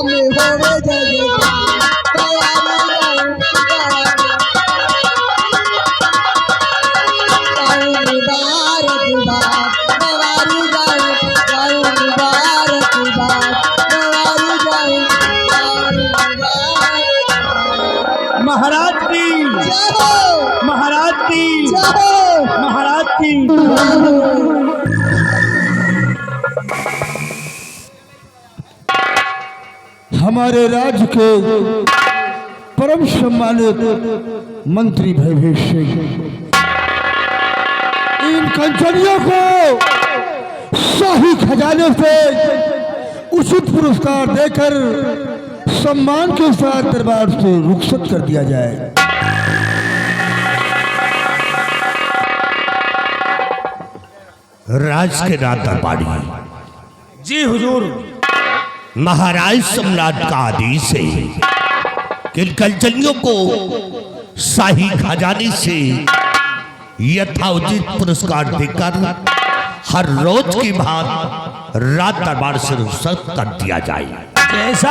में होवे जय महाराज की महाराज की महाराज की। हमारे राज्य के परम सम्मानित मंत्री भैभेश सिंह इन कंचनियों को शाही खजाने से उचित पुरस्कार देकर सम्मान के साथ दरबार से रुखसत कर दिया जाए। राज के राज दरबारी जी हुजूर, महाराज सम्राट का आदेश है कि कंचनियों को शाही खजाने से यथाउचित पुरस्कार देकर हर रोज की भांति राज दरबार से रुखसत कर दिया जाए। कैसा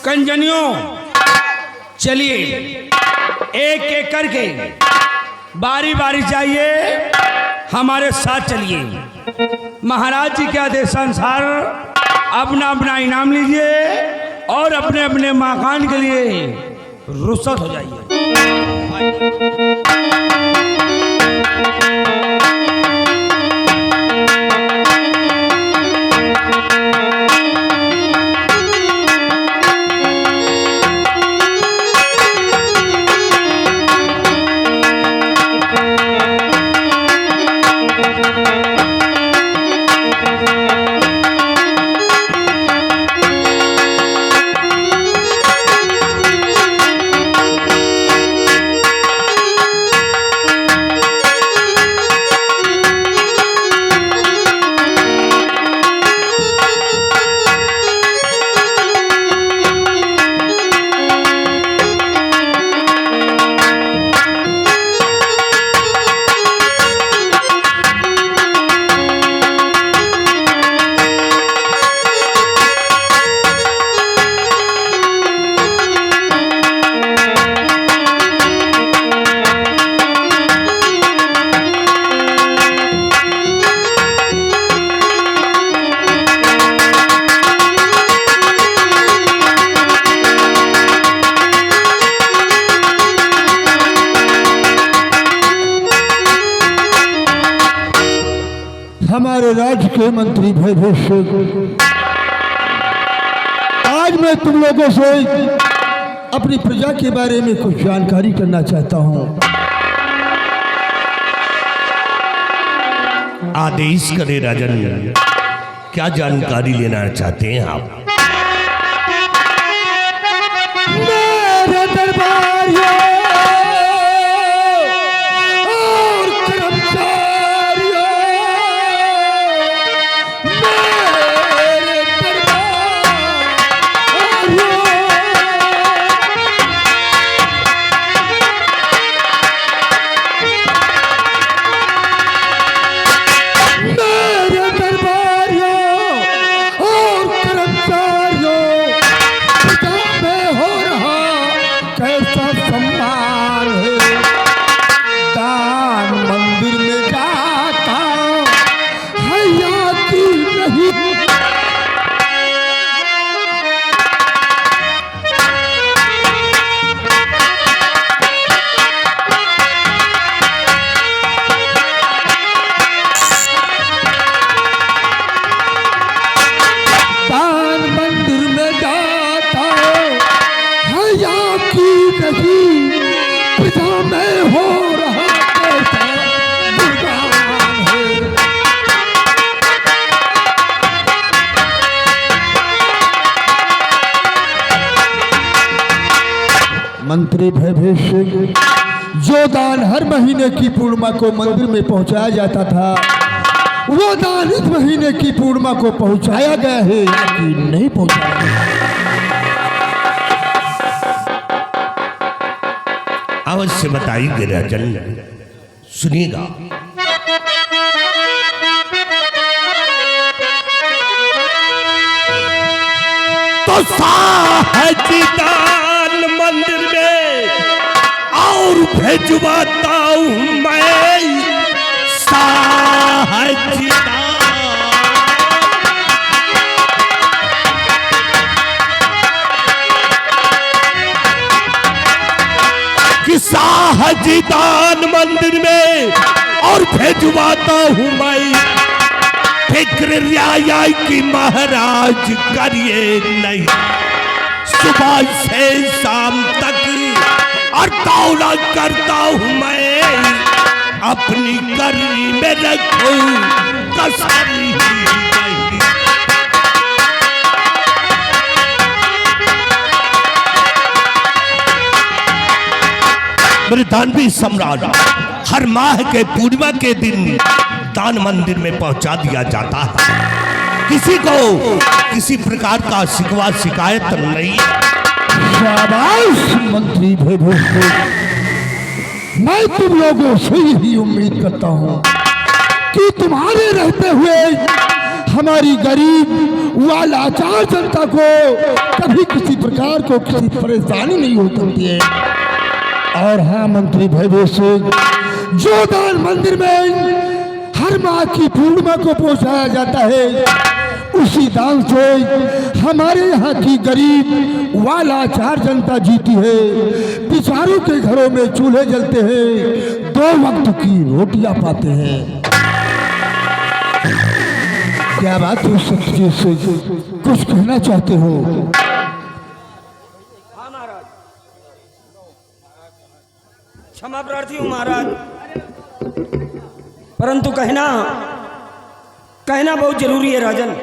कंजनियों, चलिए एक एक करके बारी बारी चाहिए, हमारे साथ चलिए। महाराज जी के आदेशानुसार अपना अपना इनाम लीजिए और अपने अपने मकान के लिए रुखसत हो जाइए। हमारे राज्य के मंत्री भैभेश सिंह, आज मैं तुम लोगों से अपनी प्रजा के बारे में कुछ जानकारी करना चाहता हूं। आदेश करें राजन, क्या जानकारी लेना चाहते हैं आप? मेरे दरबारियों और कर्मचारियों, मेरे दरबारियों और कर्मचारियों, प्रजा में हो रहा कैसा सम्मान है। दान मंदिर में जाता हैया की नहीं, दान मंदिर में जाता हैया की नहीं, प्रजा में हो रहा कैसा गुणगान है। मंत्री भैभेश सिंह, जो दान हर महीने की पूर्णिमा को मंदिर में पहुंचाया जाता था, वो दान इस महीने की पूर्णिमा को पहुंचाया गया है कि नहीं पहुंचाया गया? अवश्य बताइए राजन, सुनिएगा। तो साहजिदान मंदिर में और भेजवाता हूं मैं साहजिदान। कि साहजिदान मंदिर में और भेजवाता हूं मैं, फिक्र रियाया की महाराज करिए नहीं, सुबह से शाम तक और दौलत करता हूं मैं, अपनी करनी में रखूं कसर ही नहीं। मेरे दानवी सम्राट, हर माह के पूर्णिमा के दिन दान मंदिर में पहुंचा दिया जाता है। किसी को किसी प्रकार का शिकवा शिकायत नहीं। शाबाश मंत्री भयभूषण, मैं तुम लोगों से यही उम्मीद करता हूँ कि तुम्हारे रहते हुए हमारी गरीब व लाचार जनता को कभी किसी प्रकार को किसी परेशानी नहीं हो सकती है। और हाँ मंत्री भयभूषण, जो दान मंदिर में हर माह की पूर्णिमा को पहुंचाया जाता है, उसी दान से हमारे यहाँ की गरीब व लाचार जनता जीती है। बेचारों के घरों में चूल्हे जलते हैं, 2 वक्त की रोटियां पाते हैं। क्या बात हो सकती है? कुछ कहना चाहते हो? हाँ महाराज, क्षमा प्रार्थी हूँ महाराज, परंतु कहना बहुत जरूरी है राजन।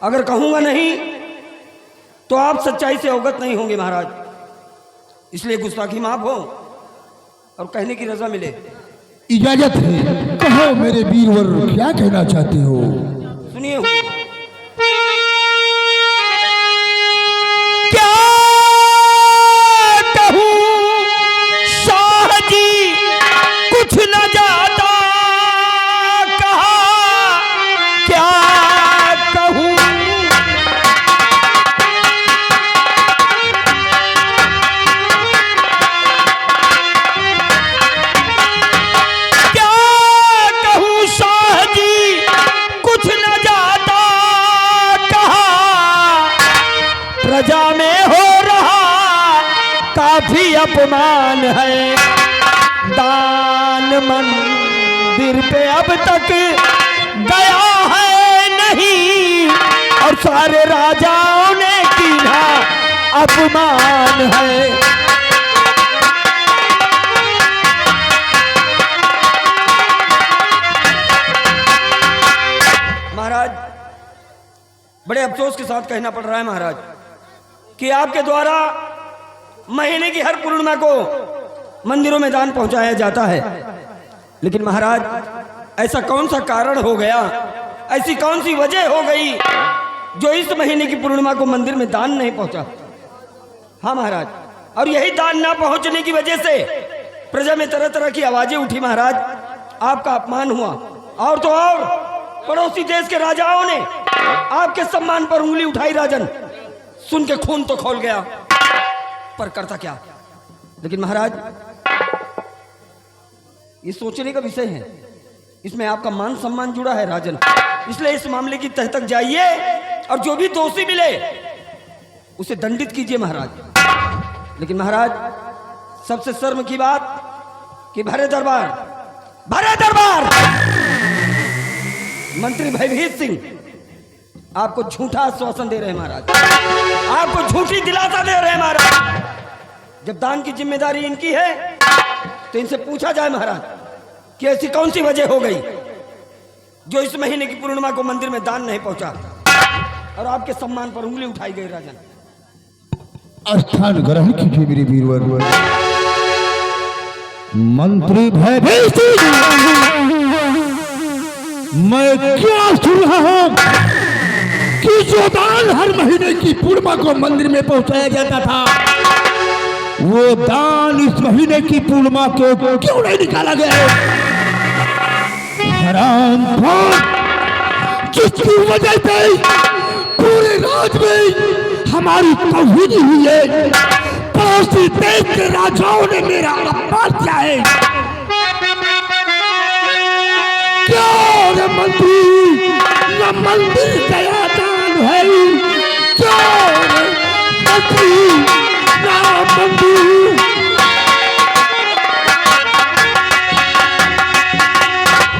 अगर कहूंगा नहीं तो आप सच्चाई से अवगत नहीं होंगे महाराज, इसलिए गुस्ताखी माफ हो और कहने की रजा मिले। इजाजत है, कहो मेरे वीरवर, क्या कहना चाहते हो? सुनिए। क्या कहूं शाह जी, कुछ न जाता कहा, क्या कहूं शाह जी, कुछ न जाता कहा, प्रजा में हो रहा काफी अपमान है, दान मंदिर पे अब तक गया है नहीं, और सारे राजाओं ने कीना अपमान है। महाराज, बड़े अफसोस के साथ कहना पड़ रहा है महाराज कि आपके द्वारा महीने की हर पूर्णिमा को मंदिरों में दान पहुंचाया जाता है, लेकिन महाराज ऐसा कौन सा कारण हो गया, ऐसी कौन सी वजह हो गई जो इस महीने की पूर्णिमा को मंदिर में दान नहीं पहुंचा? हाँ महाराज, और यही दान ना पहुंचने की वजह से प्रजा में तरह तरह की आवाजें उठी महाराज, आपका अपमान हुआ, और तो और पड़ोसी देश के राजाओं ने आपके सम्मान पर उंगली उठाई राजन। सुन के खून तो खौल गया, पर करता क्या? लेकिन महाराज, ये सोचने का विषय है, इसमें आपका मान सम्मान जुड़ा है राजन, इसलिए इस मामले की तह तक जाइए और जो भी दोषी मिले उसे दंडित कीजिए महाराज। लेकिन महाराज, सबसे शर्म की बात कि भरे दरबार मंत्री भयभीत सिंह आपको झूठा आश्वासन दे रहे हैं महाराज, आपको झूठी दिलासा दे रहे हैं महाराज। जब दान की जिम्मेदारी इनकी है तो इनसे पूछा जाए महाराज कि ऐसी कौन सी वजह हो गई जो इस महीने की पूर्णिमा को मंदिर में दान नहीं पहुंचा और आपके सम्मान पर उंगली उठाई गई राजन। स्थान ग्रहण कीजिए मेरे वीरवर। मंत्री भयभीत सिंह, मैं क्या सुन रहा हूं कि जो दान हर महीने की पूर्णिमा को मंदिर में पहुंचाया जाता था, वो दान इस महीने की पूर्णिमा को क्यों नहीं निकाला गया? हरामखोर, जिसकी वजह से पूरे राज्य में हमारी तौहीनी हुई है। पड़ोसी देश के राजाओं ने मेरा अपमान किया है। क्या रे मंत्री, न मंदिर गया दान है, क्या रे मंत्री, न मंदिर,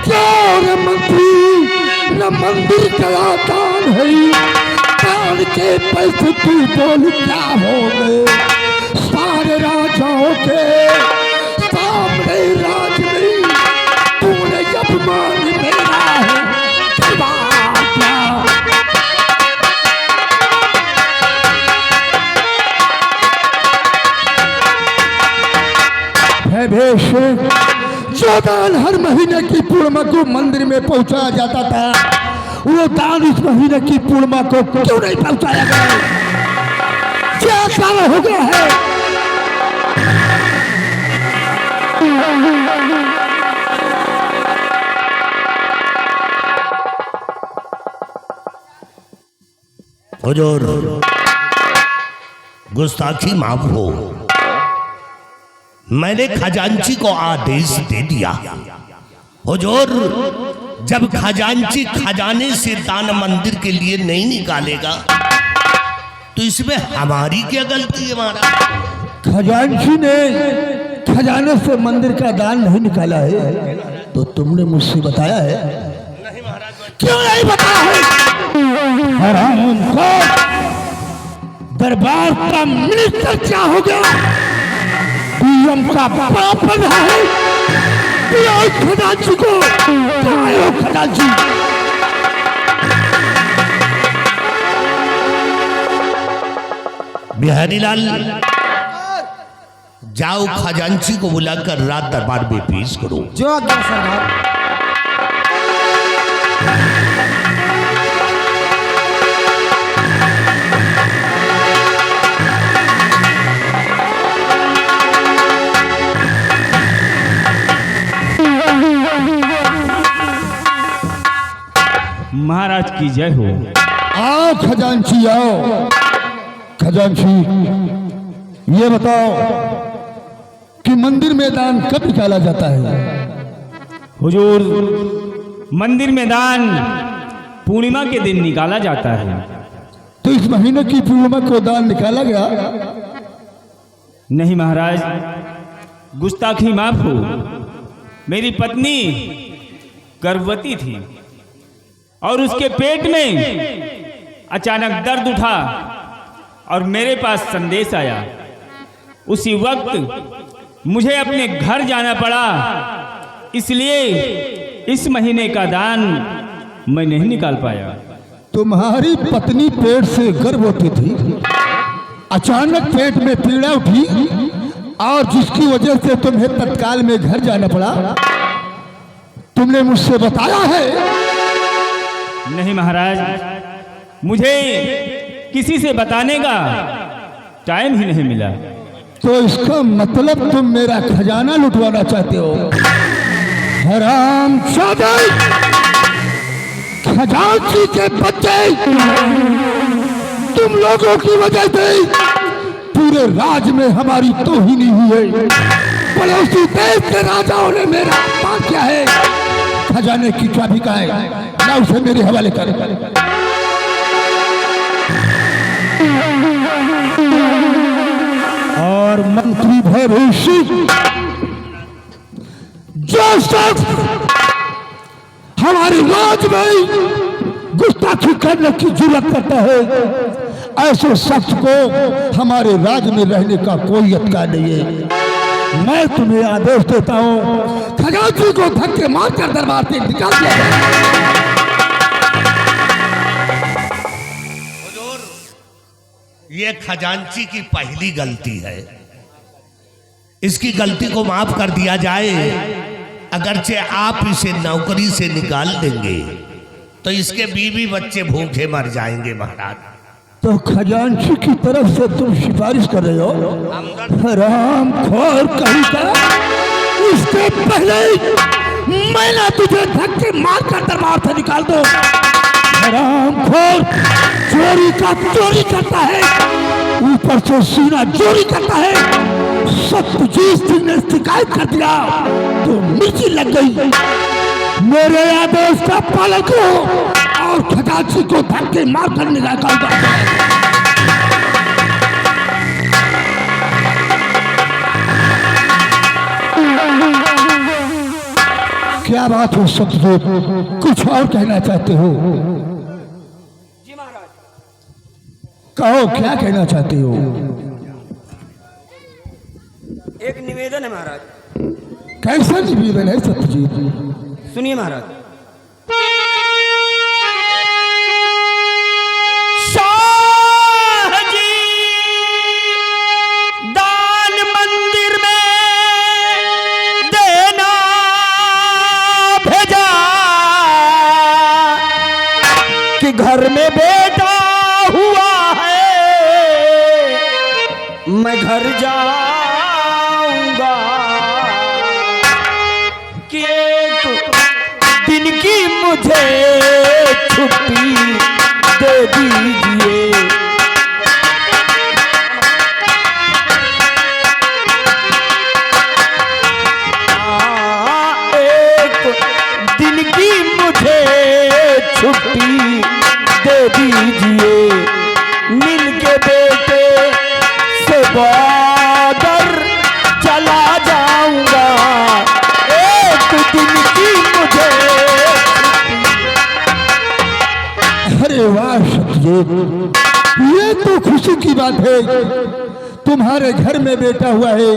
क्या रे मंत्री, न मंदिर गया दान है, दान के पैसे तू बोल क्या होंगे, सारे राजाओं के सामने राज में तूने अपमान मेरा है, जो दान हर महीने की पूर्णिमा को मंदिर में पहुंचाया जाता था, वो दान इस महीने की पूर्णिमा को क्यों नहीं पहुंचाया गया? क्या कारण हो गया है? हुजूर, गुस्ताखी माफ हो। मैंने खजांची को आदेश दे दिया। हुजूर, जब खजांची खजाने से दान मंदिर के लिए नहीं निकालेगा तो इसमें हमारी क्या गलती है? महाराज, खजांची ने खजाने से मंदिर का दान नहीं निकाला है तो तुमने मुझसे बताया है? नहीं महाराज। क्यों नहीं बताया है? हरामखोर, दरबार का मिनिस्टर क्या हो गया? पीएम का बाप बना है, खजांची को खजांची। बिहारी लाल, जाओ खजांची को बुलाकर रात दरबार में पेश करो। जो आज्ञा सरदार। महाराज की जय हो। आओ खजांची, आओ खजांची, ये बताओ कि मंदिर में दान कब निकाला जाता है? हुजूर, मंदिर में दान पूर्णिमा के दिन निकाला जाता है। तो इस महीने की पूर्णिमा को दान निकाला गया? नहीं महाराज, गुस्ताखी माफ हो। मेरी पत्नी गर्भवती थी और उसके पेट में अचानक दर्द उठा और मेरे पास संदेश आया। उसी वक्त मुझे अपने घर जाना पड़ा, इसलिए इस महीने का दान मैं नहीं निकाल पाया। तुम्हारी पत्नी पेट से गर्भवती थी, अचानक पेट में पीड़ा उठी और जिसकी वजह से तुम्हें तत्काल में घर जाना पड़ा, तुमने मुझसे बताया है? नहीं महाराज, मुझे किसी से बताने का टाइम ही नहीं मिला। तो इसका मतलब तुम मेरा खजाना लुटवाना चाहते हो? हरामजादे, खजांची के बच्चे, तुम लोगों की वजह से पूरे राज में हमारी तौहीनी हुई है। पड़ोसी देश के राजाओं ने मेरा अपमान किया है। खजाने की चाबी कहाँ है? ना उसे मेरे हवाले कर। और मंत्री भविष्य जो शख्स हमारे राज में गुस्ताखी करने की जुर्रत करता है, ऐसे शख्स को हमारे राज में रहने का कोई अधिकार नहीं है। मैं तुम्हें आदेश देता हूँ, खजांची को धक्के मारकर दरबार से निकाल दिया जाए। ये खजांची की पहली गलती है, इसकी गलती को माफ कर दिया जाए। अगरचे आप इसे नौकरी से निकाल देंगे तो इसके बीवी बच्चे भूखे मर जाएंगे महाराज। तो खजांची की तरफ से तुम सिफारिश कर रहे हो? हरामखोर कहीं का, इसके पहले मैं ना तुझे धक्के मारकर दरबार से निकाल दो। हरामखोर चोरी का चोरी करता है, ऊपर से सीना चोरी करता है। सत्यजीत सिंह ने शिकायत कर दिया तो मिर्ची लग गई। मेरे आदेश का पालन करो और खजांची को धक्के मारकर निकाल दो। क्या बात हो सत्यजीत, कुछ और कहना चाहते हो? जी महाराज। कहो क्या कहना चाहते हो? एक निवेदन है महाराज। कैसा निवेदन है सत्यजीत? सुनिए महाराज। शाह जी दान मंदिर में देना भेजा कि घर में बेटा हुआ है, मैं घर जाऊंगा कि एक दिन की मुझे छुट्टी दे दीजिए। एक दिन की मुझे छुट्टी दे दीजिए, मिल के बेटे से बॉर्डर चला जाऊंगा। एक दिन की मुझे अरे वाह सत्यजीत, ये तो खुशी की बात है। तुम्हारे घर में बेटा हुआ है,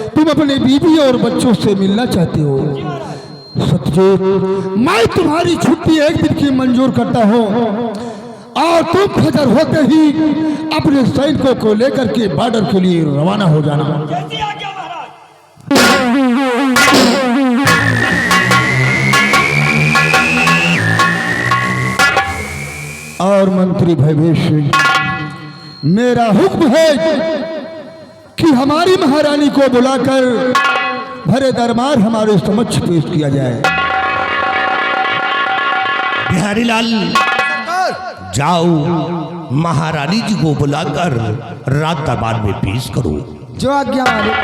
तुम अपनी बीवी और बच्चों से मिलना चाहते हो। सत्यजीत, मैं तुम्हारी छुट्टी एक दिन की मंजूर करता हूँ और तुम फजर होते ही अपने सैनिकों को लेकर के बॉर्डर के लिए रवाना हो जाना। कैसी आज्ञा महाराज। और मंत्री भैभेश सिंह, मेरा हुक्म है कि हमारी महारानी को बुलाकर भरे दरबार हमारे समक्ष पेश किया जाए। बिहारी लाल जाओ महारानी जी को बुलाकर रात दरबार में पेश करो। जो आज्ञा मालिक।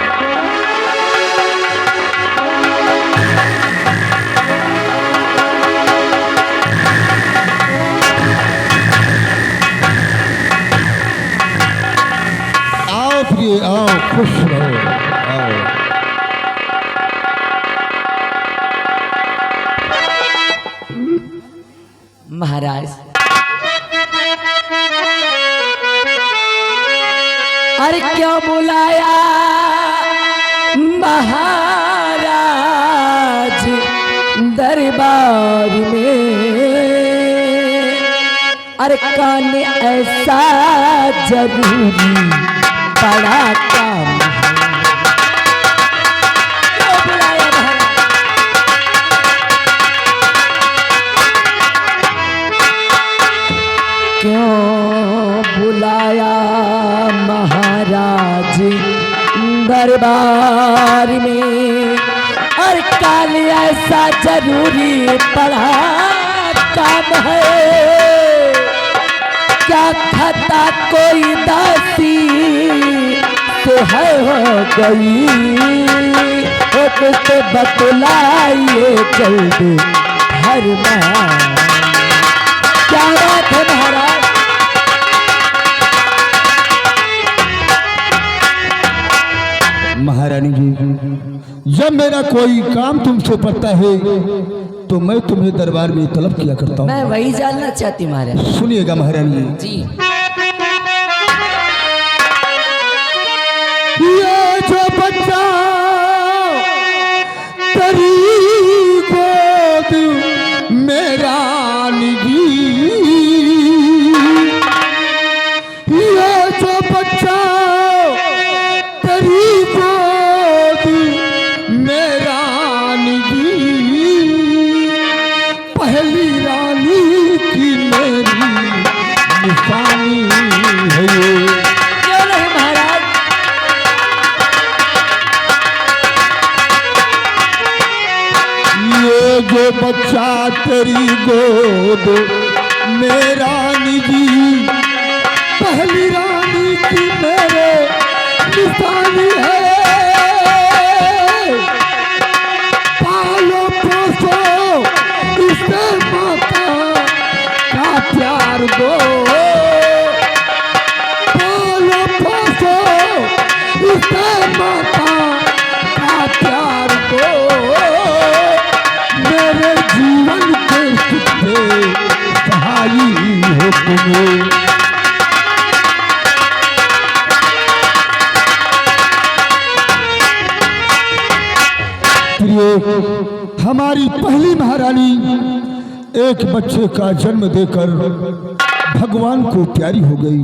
आओ प्रिय, आओ, खुश रहो, आओ। महाराज, अरे क्यों बुलाया महाराज दरबार में? अरे कान ऐसा जरूरी बड़ा काम है। क्यों बुलाया महाराज? क्यों बुलाया महाराज दरबार में? और काल ऐसा जरूरी पड़ा काम है। क्या खता कोई दासी तो है हो गई? हो कुछ बतलाइए जल्द हर मां। क्या बात है महाराज? महारानी जी, जब मेरा कोई काम तुमसे पड़ता है तो मैं तुम्हें दरबार में तलब किया करता हूँ। मैं वही जानना चाहती महाराज। सुनिएगा महारानी जी। ये जो बच्चा तेरी गोद मेरा निजी, ये जो बच्चा तेरी गोद मेरा निजी, पहली रानी की मेरी निशानी है ये। क्यों नहीं महाराज? ये जो बच्चा तेरी गोद बोले रानी जी पहली रानी की मेरे निशानी है, पालो पोसो इसे माता का प्यार दो, पालो पोसो इसे माता का प्यार दो, मेरे जीवन के सुख के सहाई हो तुम्हें। हमारी पहली महारानी एक बच्चे का जन्म देकर भगवान को प्यारी हो गई,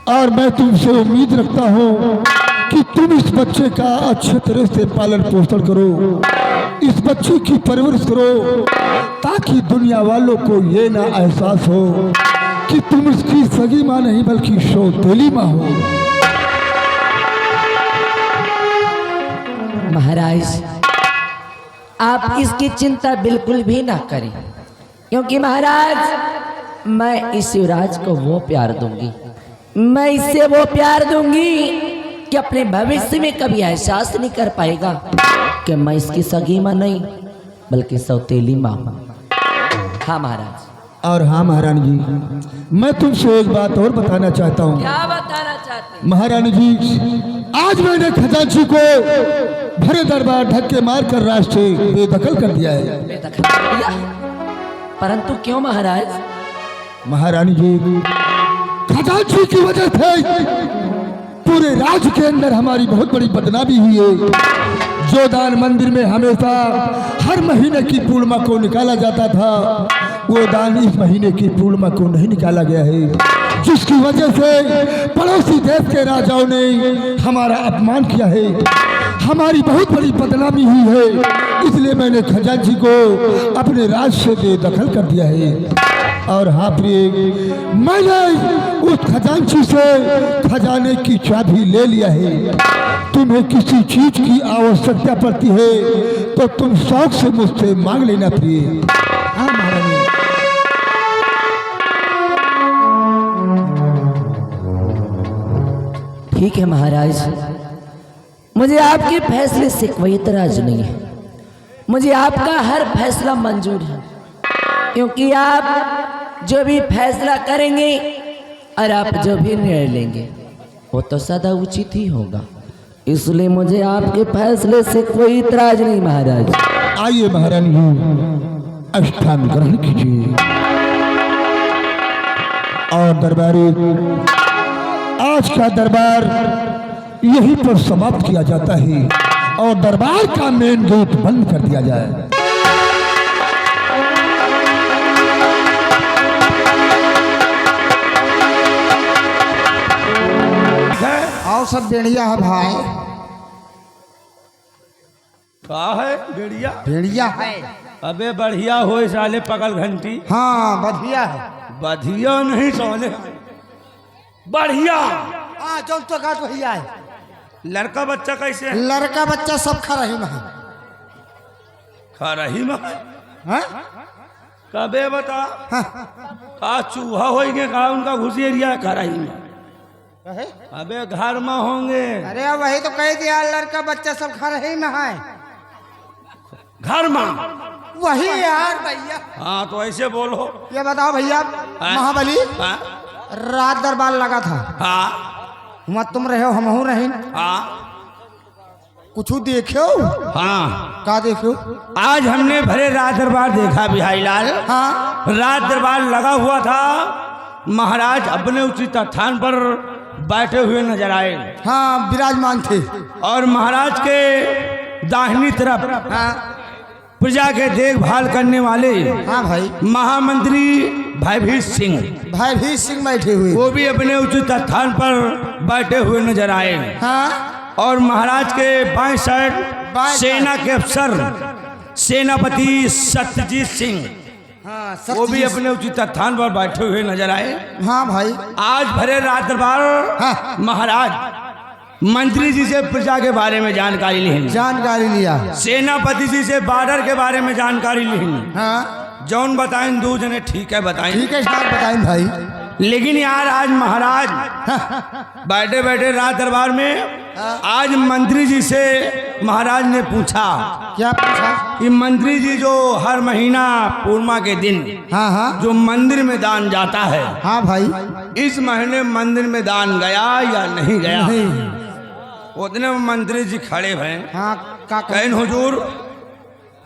और मैं तुमसे उम्मीद रखता हूँ कि तुम इस बच्चे का अच्छे तरह से पालन पोषण करो, इस बच्चे की परवरिश करो, ताकि दुनिया वालों को ये ना एहसास हो कि तुम इसकी सगी माँ नहीं बल्कि सौतेली माँ हो। महाराज आप इसकी चिंता बिल्कुल भी ना करें, क्योंकि महाराज मैं इस युवराज को वो प्यार दूंगी, मैं इससे वो प्यार दूंगी कि अपने भविष्य में कभी एहसास नहीं कर पाएगा कि मैं इसकी सगी माँ नहीं बल्कि सौतेली माँ हूँ। हाँ महाराज। और हाँ महारानी जी, मैं तुमसे एक बात और बताना चाहता हूँ। क्या बताना चाहते? महारानी जी, आज मैंने खजांची को भरे दरबार धक्के मारकर राज से बेदखल कर दिया है। बेदखल कर दिया? परंतु क्यों महाराज? महारानी जी, खजांची की वजह से पूरे राज्य के अंदर हमारी बहुत बड़ी बदनामी हुई है। जो दान मंदिर में हमेशा हर महीने की पूर्णिमा को निकाला जाता था, वो दान इस महीने की पूर्णिमा को नहीं निकाला गया है, जिसकी वजह से पड़ोसी देश के राजाओं ने हमारा अपमान किया है, हमारी बहुत बड़ी बदनामी हुई है। इसलिए मैंने खजांची को अपने राज से बेदखल कर दिया है। और हाँ प्रिय, मैंने उस खजांची से खजाने की चाबी ले लिया है। तुम्हें किसी चीज की आवश्यकता पड़ती है तो तुम शौक से मुझसे मांग लेना प्रिय। हाँ महारानी। ठीक है महाराज, मुझे आपके फैसले से कोई इतराज नहीं है, मुझे आपका हर फैसला मंजूर है, क्योंकि आप जो भी फैसला करेंगे और आप जो भी निर्णय लेंगे वो तो सदा उचित ही होगा, इसलिए मुझे आपके फैसले से कोई इतराज नहीं महाराज। आइए महारानी जी, स्थान ग्रहण कीजिए और दरबारी, आज का दरबार यहीं पर समाप्त किया जाता है और दरबार का मेन गेट बंद कर दिया जाए। आओ सब भेड़िया है भाई। कहा है बेड़िया? भेड़िया है। अबे बढ़िया हो साले पकल घंटी। हाँ बढ़िया है। बढ़िया नहीं साले, बढ़िया। हाँ जो तो घाट भैया है। लड़का बच्चा कैसे है? लड़का बच्चा सब खा रही में है। खा रही में हाँ? कबे बता। हाँ। का चूहा होंगे का उनका घुसी एरिया खा रही में? कहे? अबे घर में होंगे। अरे वही तो कह दिया, लड़का बच्चा सब खा रही में है। घर में वही यार भैया। हाँ तो ऐसे बोलो। ये बताओ भैया, महाबली हाँ रात दरबार लगा था, हाँ वहाँ तुम रहे हो हम रहे, हाँ कुछ देखो? हाँ। का देखो? आज हमने भरे रात दरबार देखा बिहारी लाल। हाँ रात दरबार लगा हुआ था, महाराज अपने उचित स्थान पर बैठे हुए नजर आए। हाँ विराजमान थे। और महाराज के दाहिनी तरफ हाँ प्रजा के देखभाल करने वाले हाँ भाई महामंत्री भयभीत सिंह, भयभीत सिंह बैठे हुए। वो भी अपने उचित स्थान पर बैठे हुए नजर आए। हाँ और महाराज के बाएं साइड सेना के अफसर सेनापति सत्यजीत सिंह, हाँ वो भी अपने उचित स्थान पर बैठे हुए नजर आए। हाँ भाई। आज भरे रात दरबार हाँ। महाराज मंत्री जी से प्रजा के बारे में जानकारी ली, जानकारी लिया। सेनापति जी से बॉर्डर के बारे में जानकारी ली, हाँ जौन बताएं दो जने ठीक है बताएं। ठीक है साहब बताएं भाई। लेकिन यार आज महाराज बैठे बैठे राज दरबार में आज मंत्री जी से महाराज ने पूछा क्या पूछा? कि मंत्री जी जो हर महीना पूर्णिमा के दिन हाँ हाँ जो मंदिर में दान जाता है, हाँ भाई। इस महीने मंदिर में दान गया या नहीं गया? नहीं। उतने में मंत्री जी खड़े हैं। हाँ का कहन हुजूर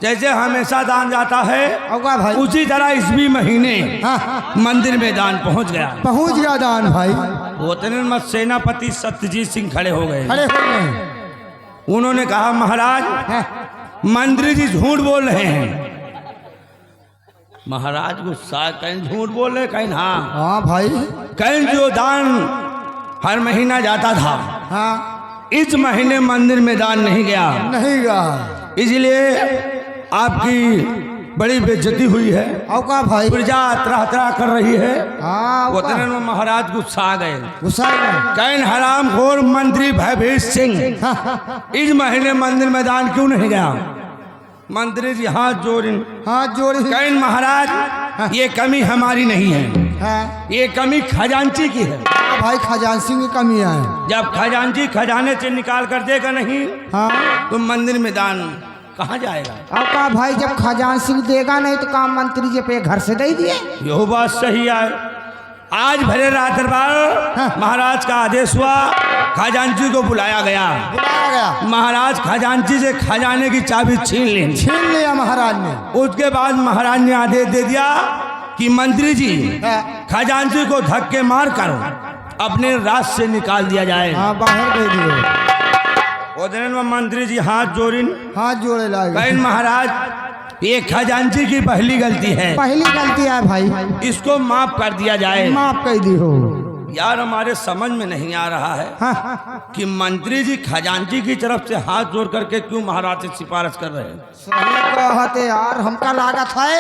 जैसे हमेशा दान जाता है होगा भाई। उसी तरह इस भी महीने हाँ मंदिर में दान पहुंच गया। पहुंच गया दान भाई। उतने में सेनापति सत्यजीत सिंह खड़े हो गए। खड़े हो गए। उन्होंने कहा महाराज मंत्री जी झूठ बोल रहे हैं। महाराज गुस्सा, कहीं झूठ बोल रहे, कहीं हाँ। हाँ भाई। कहीं जो दान हर महीना जाता था हाँ इस महीने मंदिर में दान नहीं गया, नहीं गया, इसलिए आपकी बड़ी बेइज्जती हुई है। होगा भाई। प्रजा तरह तरह कर रही है। हाँ उतने में महाराज गुस्सा आ गए। गुस्सा में। कैन हराम खोर मंत्री भयभीष सिंह इस महीने मंदिर में दान क्यों नहीं गया? मंत्री जी हाथ जोड़ी। हाँ जोड़ी। कैन महाराज ये कमी हमारी नहीं है, हाँ ये कमी खजांची की है। भाई खजांची की कमी है। जब खजांची खजाने से निकाल कर देगा नहीं हाँ तो मंदिर में दान कहाँ जाएगा? अब का भाई जब खजांची देगा नहीं तो काम मंत्री जी पे घर से दे दिए। यह बात सही है। आज भरे रात दरबार महाराज का आदेश हुआ, खजांची को बुलाया गया। बुलाया गया। महाराज खजांची से खजाने की चाबी छीन ली। छीन लिया महाराज ने। उसके बाद महाराज ने आदेश दे दिया कि मंत्री जी खजांची को धक्के मार कर अपने राज से निकाल दिया जाए। हाँ बाहर दे दिए। उधर में मंत्री जी हाथ जोड़िन। हाथ जोड़े लाए। कहीं महाराज ये खजांची की पहली गलती है, पहली गलती है भाई, इसको माफ कर दिया जाए। माफ कर दी हो। यार हमारे समझ में नहीं आ रहा है कि मंत्री जी खजांची की तरफ से हाथ जोड़ करके क्यों महाराज से सिफारिश कर रहे हैं? सही कहते यार, हमका लागत है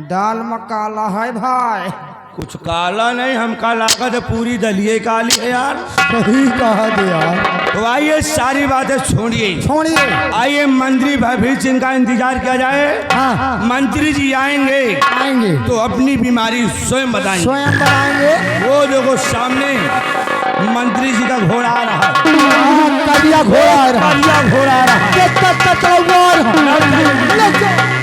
दाल में काला है भाई। कुछ काला नहीं, हमका लागत है पूरी दलिए काली है यार। सही कहा दे यार। तो आइए सारी बातें छोड़िए, छोड़िए। आइए मंत्री भयभीष सिंह का इंतजार किया जाए। हाँ मंत्री जी आएंगे आएंगे तो अपनी बीमारी स्वयं बताएंगे। स्वयं बनाएंगे। वो देखो सामने मंत्री जी का घोड़ा आ रहा है। करिया घोड़ा आ रहा है। करिया घोड़ा आ रहा है। कितना तकलीफ हो रहा है।